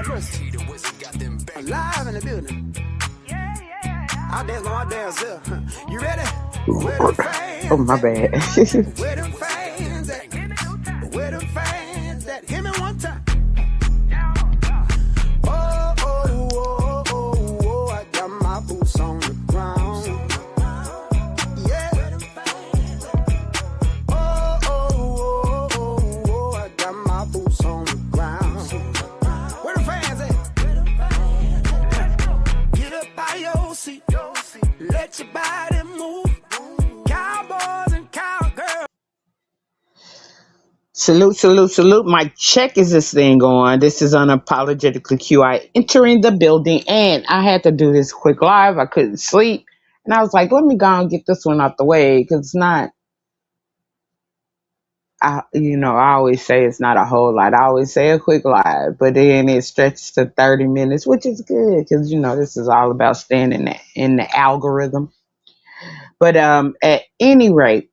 Chris. Alive in the building. Out there's no dance here. You ready? Where them fans Oh, my at? bad. Where them fans at? Where them fans at? Hit me one time. Oh, oh, oh, oh, oh, I got my boots on the ground. Yeah. Oh, oh, oh, oh, oh, I got my boots on the ground. Where the fans at? Get up by your seat. Let your body move. Cowboys and cowgirls. Salute, salute, salute. My check is this thing on. This is Unapologetically QI entering the building. And I had to do this quick live. I couldn't sleep. And I was like, let me go and get this one out the way because it's not, I always say it's not a whole lot. I always say a quick live, but then it stretches to 30 minutes, which is good because, this is all about staying in the algorithm. But at any rate,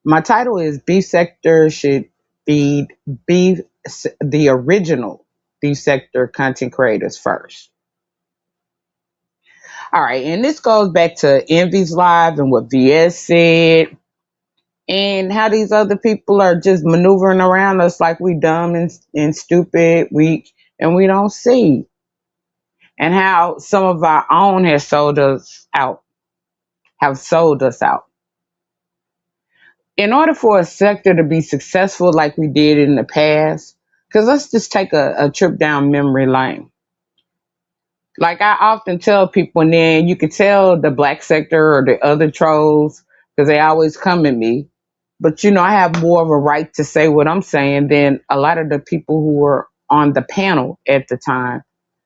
my title is B Sector should be the original B Sector content creators first. All right, and this goes back to Envy's Live and what VS said, and how these other people are just maneuvering around us like we dumb and stupid, weak, and we don't see. And how some of our own have sold us out. In order for a sector to be successful like we did in the past, because let's just take a trip down memory lane. Like I often tell people, and then you can tell the black sector or the other trolls because they always come at me. But I have more of a right to say what I'm saying than a lot of the people who were on the panel at the time,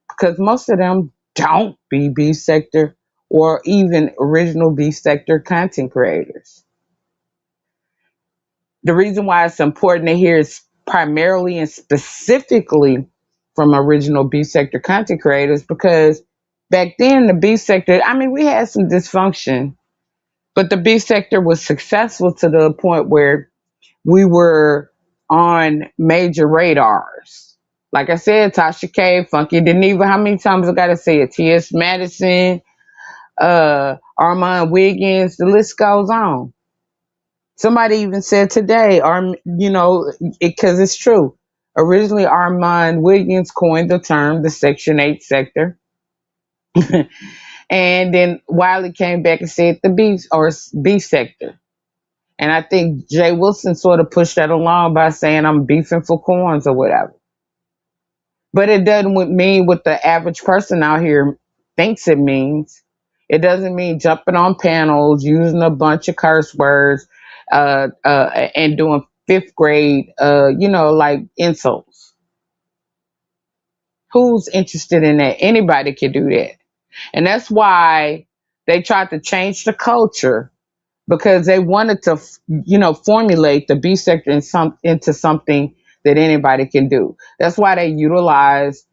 because most of them don't be B sector or even original B sector content creators. The reason why it's important to hear is primarily and specifically from original B sector content creators, because back then the B sector, we had some dysfunction, but the B sector was successful to the point where we were on major radars. Like I said, Tasha K, Funky Deneva, how many times I gotta say it? T.S. Madison, Armand Wiggins, the list goes on. Somebody even said today, because it's true. Originally, Armand Wiggins coined the term the Section 8 sector. And then Wiley came back and said the B sector. And I think Jay Wilson sort of pushed that along by saying I'm beefing for corns or whatever. But it doesn't mean what the average person out here thinks it means. It doesn't mean jumping on panels, using a bunch of curse words, and doing fifth grade, like insults. Who's interested in that? Anybody can do that. And that's why they tried to change the culture, because they wanted to, formulate the B sector into something that anybody can do. That's why they used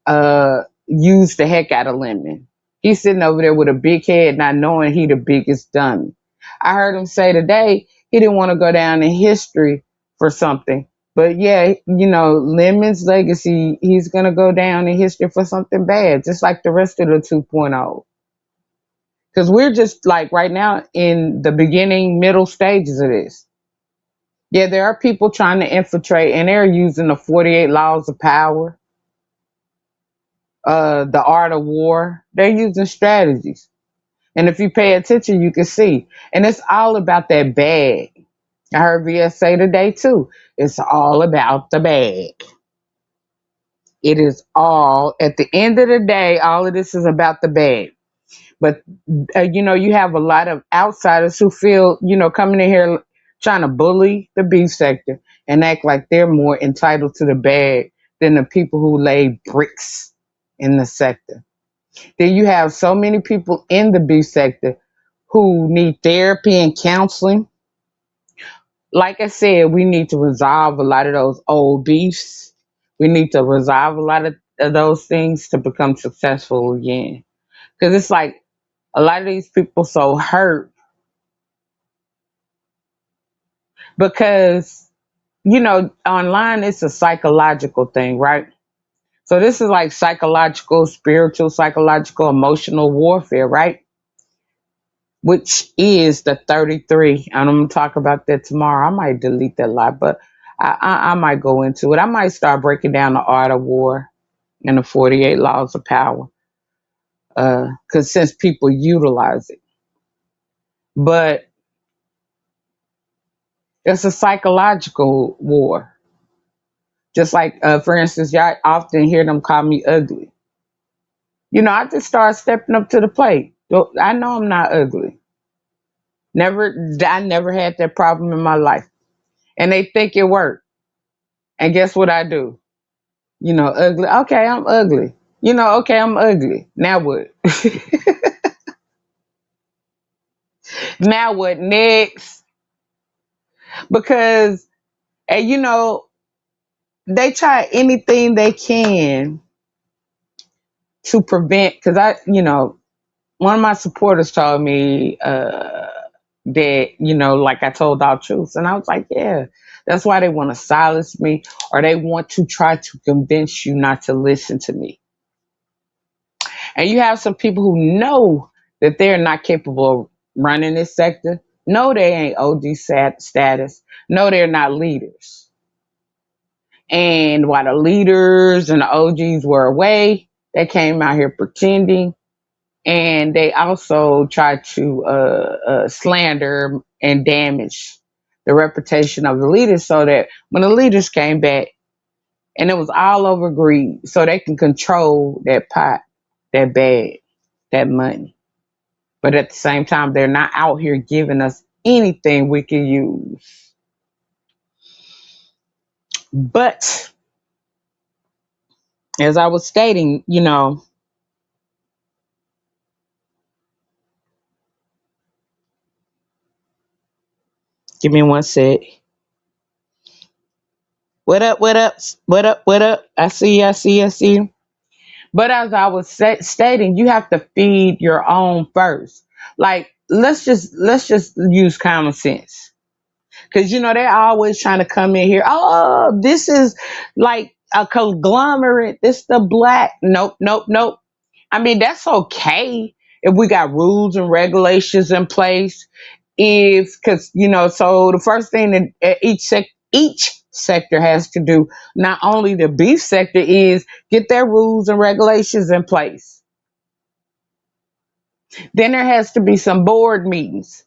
the heck out of Lemon. He's sitting over there with a big head, not knowing he the biggest dummy. I heard him say today he didn't want to go down in history for something. But yeah, Lemon's legacy, he's going to go down in history for something bad, just like the rest of the 2.0. Because we're just like right now in the beginning, middle stages of this. Yeah, there are people trying to infiltrate, and they're using the 48 laws of power, the art of war. They're using strategies. And if you pay attention, you can see. And it's all about that bag. I heard VS say today too. It's all about the bag. It is all, at the end of the day, all of this is about the bag. But, you have a lot of outsiders who feel, coming in here trying to bully the B sector and act like they're more entitled to the bag than the people who lay bricks in the sector. Then you have so many people in the B sector who need therapy and counseling. Like I said, we need to resolve a lot of those old beefs. We need to resolve a lot of those things to become successful again. Because it's like a lot of these people so hurt because, online it's a psychological thing, right? So this is like psychological, spiritual, psychological, emotional warfare, right? Which is the 33. And I'm gonna talk about that tomorrow. I might delete that live, but I might go into it. I might start breaking down the art of war and the 48 laws of power. Because since people utilize it, but it's a psychological war. Just like, for instance, y'all often hear them call me ugly. I just start stepping up to the plate. I know I'm not ugly. I never had that problem in my life. And they think it worked. And guess what I do? Ugly. Okay, I'm ugly. Okay, I'm ugly. Now what? Now what? Next. Because, and they try anything they can to prevent, because one of my supporters told me that, like I told all truths. And I was like, yeah, that's why they want to silence me, or they want to try to convince you not to listen to me. And you have some people who know that they're not capable of running this sector. No, they ain't OG status. No, they're not leaders. And while the leaders and the OGs were away, they came out here pretending. And they also tried to slander and damage the reputation of the leaders, so that when the leaders came back, and it was all over greed, so they can control that pot, that bag, that money. But at the same time, they're not out here giving us anything we can use. But as I was stating, give me one sec. What up, what up, what up, what up? I see you, I see you, I see you. But as I was stating, you have to feed your own first. Like, let's just use common sense. Because they're always trying to come in here. Oh, this is like a conglomerate. This the black. Nope, nope, nope. I mean, that's okay if we got rules and regulations in place. If because so the first thing that each sector has to do, not only the beef sector, is get their rules and regulations in place. Then there has to be some board meetings.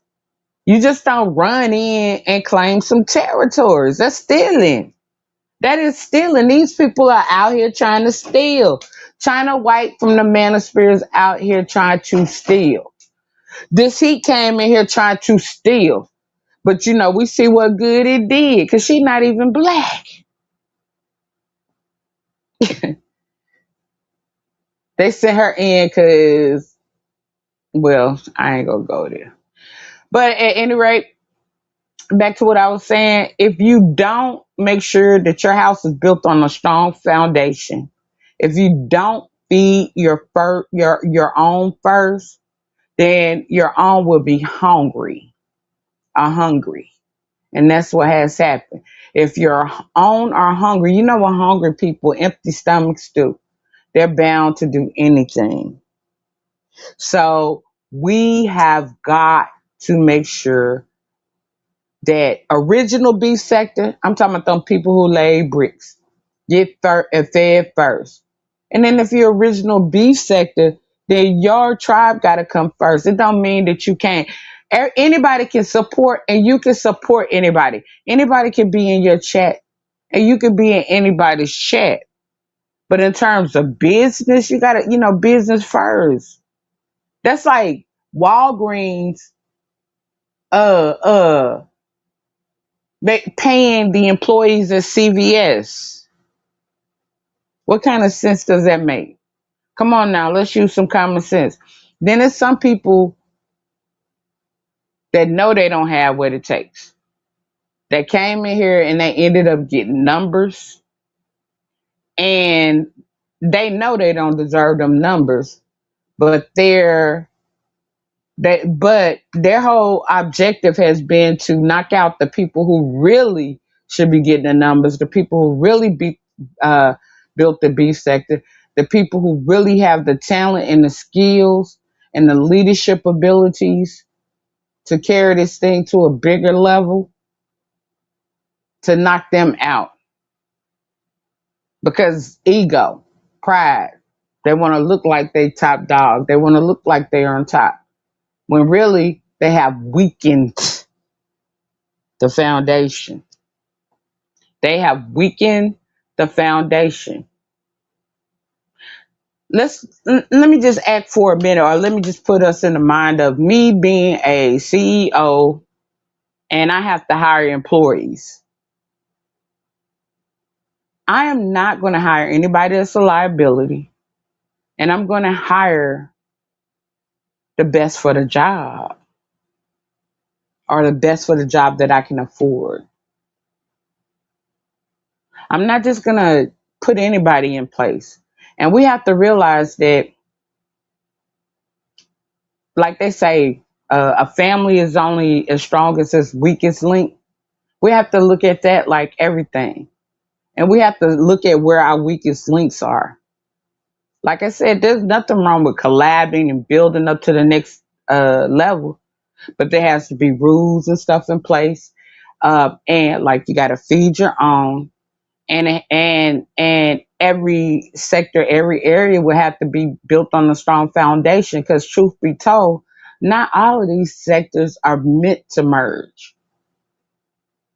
You just don't run in and claim some territories. That's stealing. That is stealing. These people are out here trying to steal. China White from the Manosphere is out here trying to steal. This heat came in here trying to steal. But we see what good it did, because she's not even black. They sent her in because, well, I ain't gonna go there. But at any rate, back to what I was saying, if you don't make sure that your house is built on a strong foundation, if you don't feed your own first, then your own will be hungry. And that's what has happened. If your own are hungry, you know what hungry people, empty stomachs do. They're bound to do anything. So we have got to make sure that original beef sector, I'm talking about them people who lay bricks, get fed first. And then if you're original beef sector, then your tribe got to come first. It don't mean that you can't. Anybody can support, and you can support anybody. Anybody can be in your chat, and you can be in anybody's chat. But in terms of business, you got to, business first. That's like Walgreens, uh, paying the employees at CVS. What kind of sense does that make? Come on now, let's use some common sense. Then there's some people that know they don't have what it takes. That came in here and they ended up getting numbers, and they know they don't deserve them numbers, but their whole objective has been to knock out the people who really should be getting the numbers, the people who really be built the beef sector. The people who really have the talent and the skills and the leadership abilities to carry this thing to a bigger level, to knock them out. Because ego, pride, they want to look like they top dog. They want to look like they're on top. When really they have weakened the foundation. They have weakened the foundation. Let me just act for a minute, or let me just put us in the mind of me being a CEO and I have to hire employees. I am not going to hire anybody that's a liability, and I'm going to hire the best for the job, or the best for the job that I can afford. I'm not just going to put anybody in place. And we have to realize that, like they say, a family is only as strong as its weakest link. We have to look at that like everything. And we have to look at where our weakest links are. Like I said, there's nothing wrong with collabing and building up to the next level, but there has to be rules and stuff in place. And like you got to feed your own, and every sector, every area will have to be built on a strong foundation. Because truth be told, not all of these sectors are meant to merge.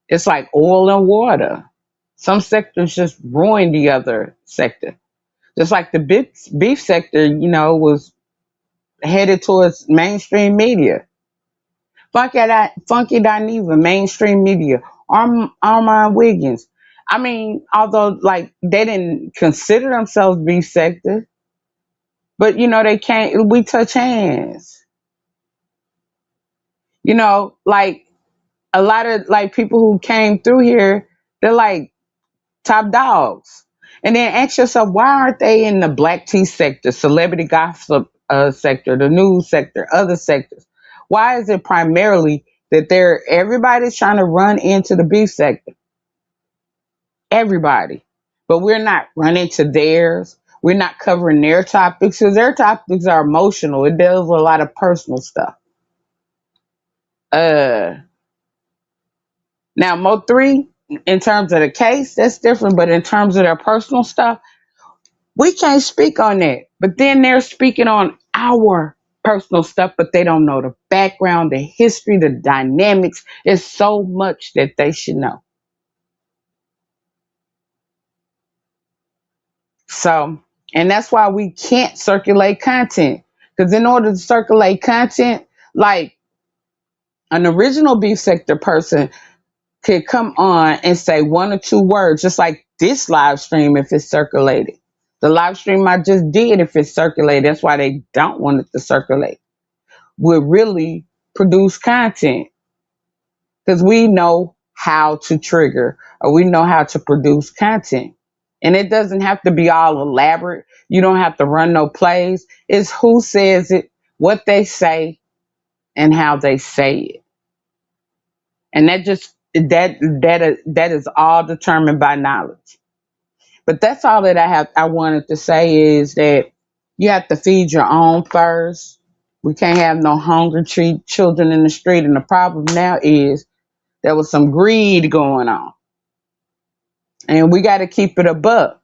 It's like oil and water. Some sectors just ruin the other sector. Just like the beef sector, was headed towards mainstream media. Funky Dineva, mainstream media. Armand Wiggins. I mean, although like they didn't consider themselves beef sector, but they can't. We touch hands. Like a lot of like people who came through here, they're like top dogs. And then ask yourself, why aren't they in the black tea sector, celebrity gossip sector, the news sector, other sectors? Why is it primarily that everybody's trying to run into the beef sector? Everybody. But we're not running to theirs. We're not covering their topics because their topics are emotional. It deals with a lot of personal stuff. Uh Now, Mo3, in terms of the case, that's different. But in terms of their personal stuff, we can't speak on that. But then they're speaking on our personal stuff, but they don't know the background, the history, the dynamics. It's so much that they should know. So, and that's why we can't circulate content. Because in order to circulate content, like an original beef sector person could come on and say one or two words, just like this live stream if it's circulated. The live stream I just did, if it's circulated, that's why they don't want it to circulate. Will really produce content because we know how to trigger, or we know how to produce content. And it doesn't have to be all elaborate. You don't have to run no plays. It's who says it, what they say, and how they say it. And that is all determined by knowledge. But that's all that I wanted to say is that you have to feed your own first. We can't have no hungry children in the street. And the problem now is there was some greed going on. And we got to keep it above.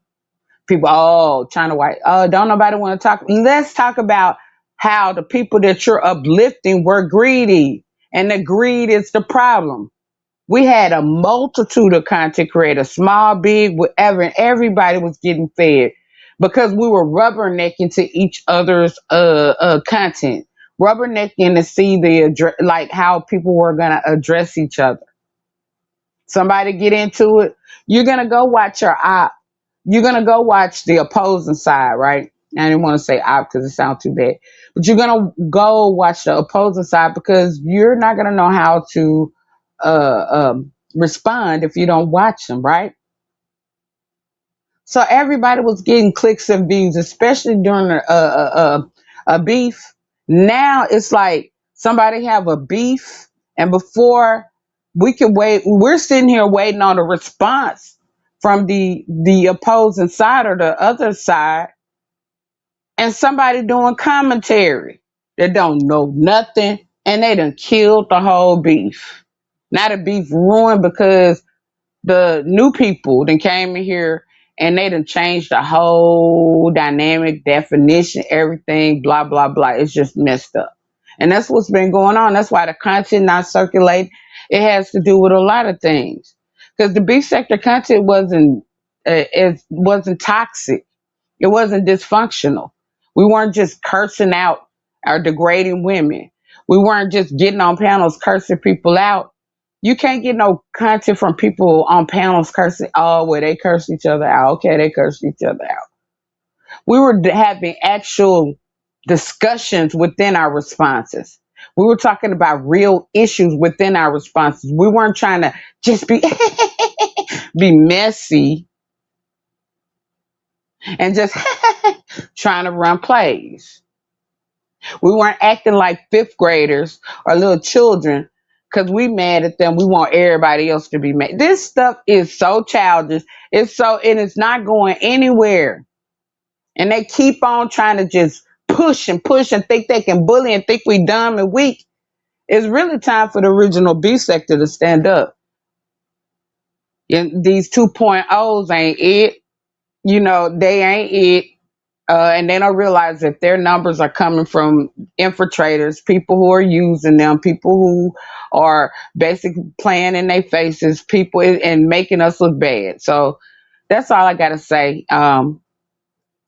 People, China White, don't nobody want to talk. Let's talk about how the people that you're uplifting were greedy. And the greed is the problem. We had a multitude of content creators, small, big, whatever, and everybody was getting fed because we were rubbernecking to each other's content, rubbernecking to see like how people were gonna address each other. Somebody get into it, you're gonna go watch you're gonna go watch the opposing side, right? I didn't want to say op because it sounds too bad, but you're gonna go watch the opposing side because you're not gonna know how to respond if you don't watch them, right? So everybody was getting clicks and views, especially during a beef. Now it's like somebody have a beef, and before we can wait, we're sitting here waiting on a response from the opposing side or the other side, and somebody doing commentary that don't know nothing, and they done killed the whole beef. Now the beef ruined because the new people then came in here and they done changed the whole dynamic, definition, everything, blah, blah, blah. It's just messed up. And that's what's been going on. That's why the content not circulate. It has to do with a lot of things. Because the beef sector content it wasn't toxic. It wasn't dysfunctional. We weren't just cursing out or degrading women. We weren't just getting on panels cursing people out. You can't get no content from people on panels cursing. Oh, where they curse each other out. Okay, they curse each other out. We were having actual discussions within our responses. We were talking about real issues within our responses. We weren't trying to just be be messy and just trying to run plays. We weren't acting like fifth graders or little children because we mad at them. We want everybody else to be mad. This stuff is so childish. And it's not going anywhere. And they keep on trying to just push and think they can bully and think we dumb and weak. It's really time for the original B sector to stand up. And these 2.0s ain't it. They ain't it. And they don't realize that their numbers are coming from infiltrators, people who are using them, people who are basically playing in their faces, people and making us look bad. So that's all I got to say. And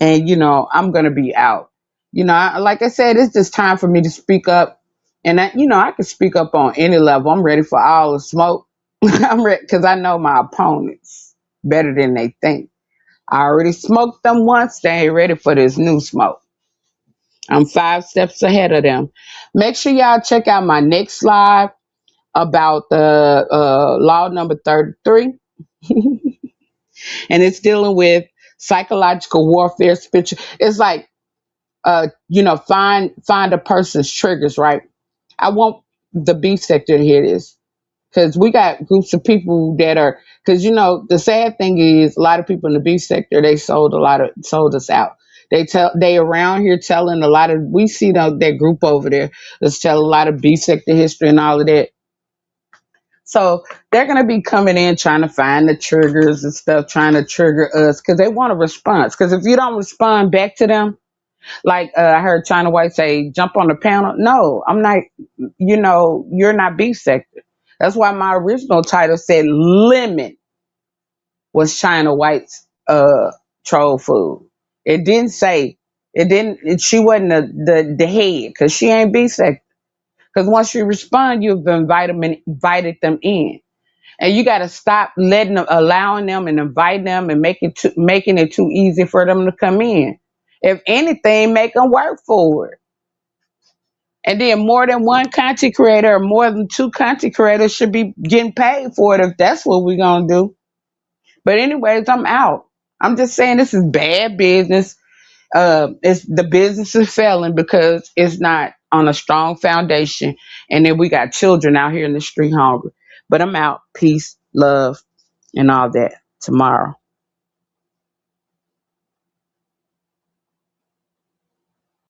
I'm gonna be out. Like I said, it's just time for me to speak up, and I can speak up on any level. I'm ready for all the smoke. I'm ready because I know my opponents better than they think. I already smoked them once. They ain't ready for this new smoke. I'm 5 steps ahead of them. Make sure y'all check out my next live about the law number 33. And it's dealing with psychological warfare, spiritual. It's like find a person's triggers, right? I want the beef sector to hear this because we got groups of people that are because the sad thing is a lot of people in the beef sector they sold us out. They around here telling a lot of we see that group over there that's tell a lot of beef sector history and all of that. So they're gonna be coming in trying to find the triggers and stuff, trying to trigger us because they want a response. Because if you don't respond back to them, like I heard China White say, jump on the panel. No, I'm not, you're not beef sector. That's why my original title said lemon was China White's troll food. It didn't say, she wasn't the head because she ain't beef sector. Because once you respond, you've invited them in. And you got to stop allowing them and inviting them and making it too easy for them to come in. If anything, make them work for it. And then more than one content creator or more than two content creators should be getting paid for it if that's what we're going to do. But anyways, I'm out. I'm just saying this is bad business. It's the business is failing because it's not on a strong foundation. And then we got children out here in the street hungry. But I'm out. Peace, love, and all that tomorrow.